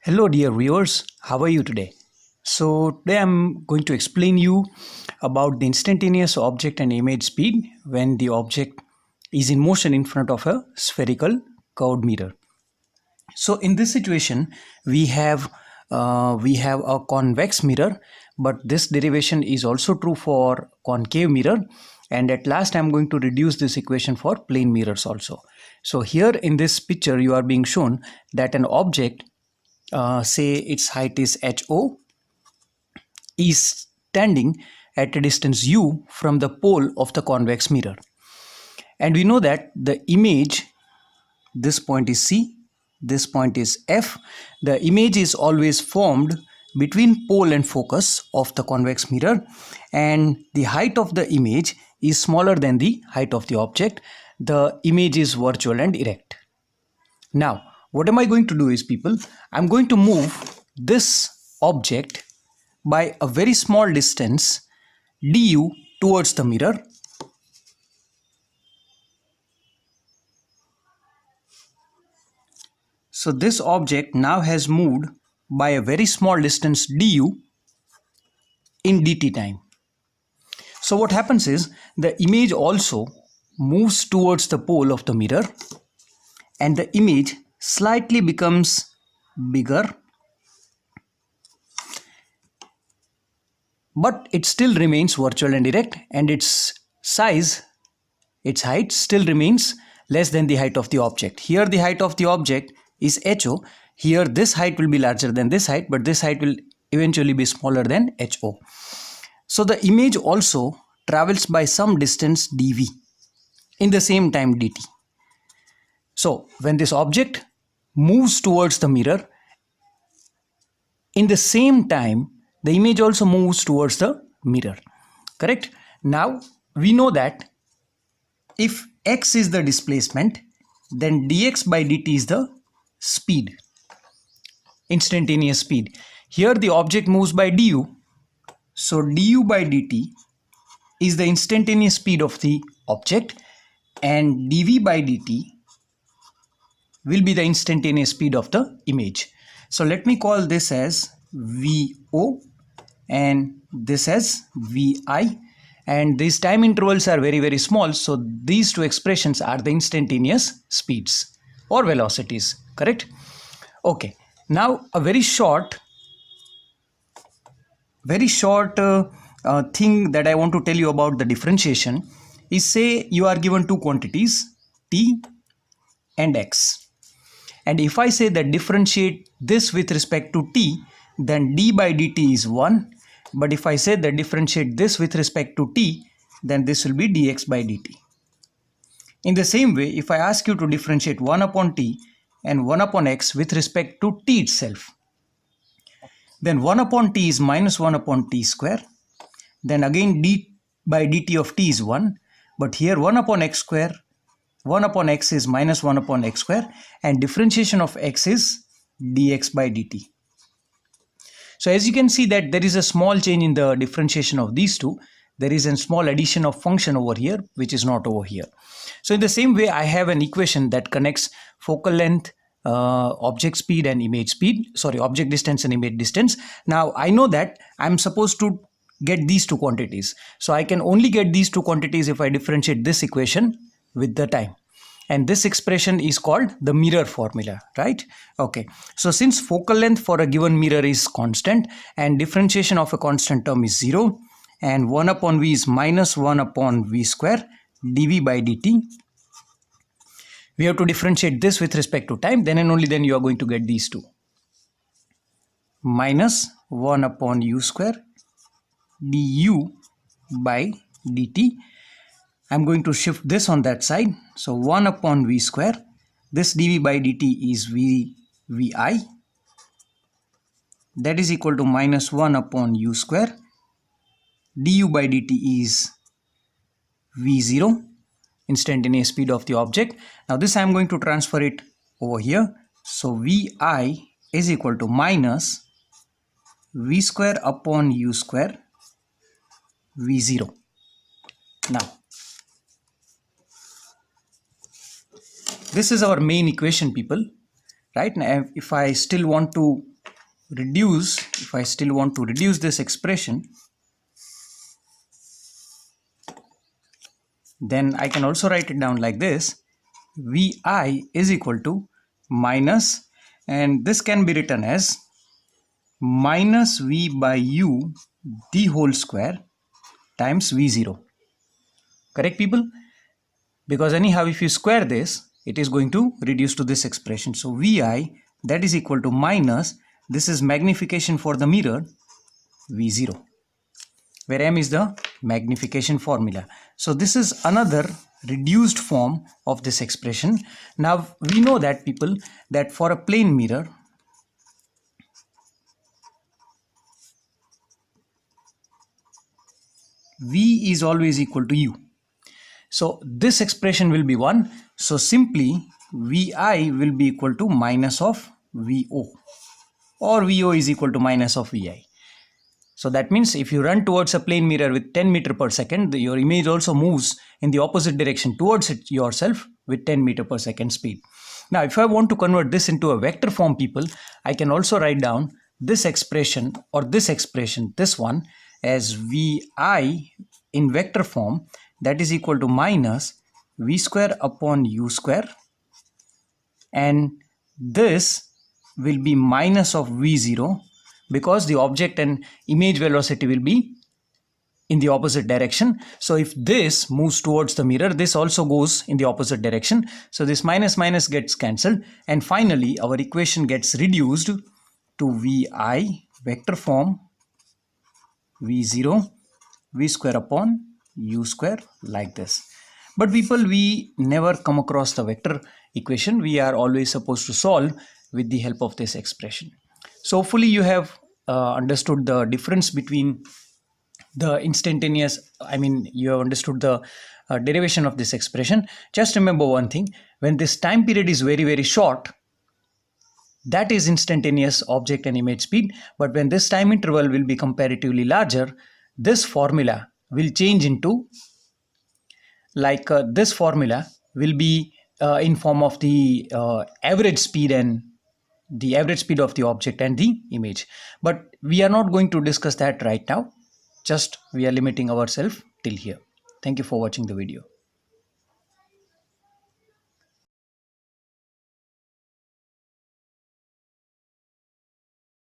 Hello dear viewers, how are you today? So today I'm going to explain you about the instantaneous object and image speed when the object is in motion in front of a spherical curved mirror. So in this situation we have a convex mirror, but this derivation is also true for concave mirror, and at last I'm going to reduce this equation for plane mirrors also. So here in this picture you are being shown that an object, say its height is HO, is standing at a distance u from the pole of the convex mirror. And we know that the image, this point is C, this point is F, the image is always formed between pole and focus of the convex mirror, and the height of the image is smaller than the height of the object. The image is virtual and erect. Now, what am I going to do is, people, I'm going to move this object by a very small distance du towards the mirror. So this object now has moved by a very small distance du in dt time. So what happens is the image also moves towards the pole of the mirror, and the image slightly becomes bigger, but it still remains virtual and erect, and its size, its height still remains less than the height of the object. Here the height of the object is HO. Here this height will be larger than this height, but this height will eventually be smaller than HO. So the image also travels by some distance dv in the same time dt. So when this object moves towards the mirror, in the same time the image also moves towards the mirror. Correct? Now we know that if x is the displacement, then dx by dt is the speed, instantaneous speed. Here the object moves by du, so du by dt is the instantaneous speed of the object, and dv by dt will be the instantaneous speed of the image. So let me call this as VO and this as VI, and these time intervals are very small, so these two expressions are the instantaneous speeds or velocities. Correct? Okay, now a very short thing that I want to tell you about the differentiation is, say you are given two quantities t and x, and if I say that differentiate this with respect to t, then d by dt is 1, but if I say that differentiate this with respect to t, then this will be dx by dt. In the same way, if I ask you to differentiate 1 upon t and 1 upon x with respect to t itself, then 1 upon t is minus 1 upon t square, then again d by dt of t is 1, but here 1 upon x square, 1 upon x is minus 1 upon x square, and differentiation of x is dx by dt. So as you can see that there is a small change in the differentiation of these two. There is a small addition of function over here which is not over here. So in the same way, I have an equation that connects focal length, object speed and image speed, object distance and image distance. Now I know that I'm supposed to get these two quantities, so I can only get these two quantities if I differentiate this equation with the time, and this expression is called the mirror formula, right? Okay, so since focal length for a given mirror is constant and differentiation of a constant term is 0, and 1 upon v is minus 1 upon v square dv by dt, we have to differentiate this with respect to time, then and only then you are going to get these two. Minus 1 upon u square du by dt. I'm going to shift this on that side. So 1 upon v square, this dv by dt is vi, that is equal to minus 1 upon u square, du by dt is v0, instantaneous speed of the object. Now this I am going to transfer it over here. So vi is equal to minus v square upon u square v0. Now this is our main equation, people. right? Now if I still want to reduce this expression, then I can also write it down like this: Vi is equal to minus, and this can be written as minus V by U the whole square times V0. Correct, people? Because anyhow, if you square this, it is going to reduce to this expression. So Vi, that is equal to minus, this is magnification for the mirror, V0, where M is the magnification formula. So this is another reduced form of this expression. Now we know that, people, that for a plane mirror, V is always equal to U. So this expression will be 1. So simply Vi will be equal to minus of Vo, or Vo is equal to minus of Vi. So that means if you run towards a plane mirror with 10 meter per second, your image also moves in the opposite direction towards it yourself with 10 meter per second speed. Now if I want to convert this into a vector form, people, I can also write down this expression, or this expression, this one, as Vi in vector form, that is equal to minus V square upon U square, and this will be minus of V0, because the object and image velocity will be in the opposite direction. So if this moves towards the mirror, this also goes in the opposite direction. So this minus minus gets cancelled, and finally our equation gets reduced to Vi vector form V0 V square upon U square, like this. But people, we never come across the vector equation. We are always supposed to solve with the help of this expression. So hopefully you have understood the difference between the instantaneous, you have understood the derivation of this expression. Just remember one thing: when this time period is very, very short, that is instantaneous object and image speed. But when this time interval will be comparatively larger, this formula will change into, this formula will be in form of the average speed, and the average speed of the object and the image. But we are not going to discuss that right now. Just we are limiting ourselves till here. Thank you for watching the video.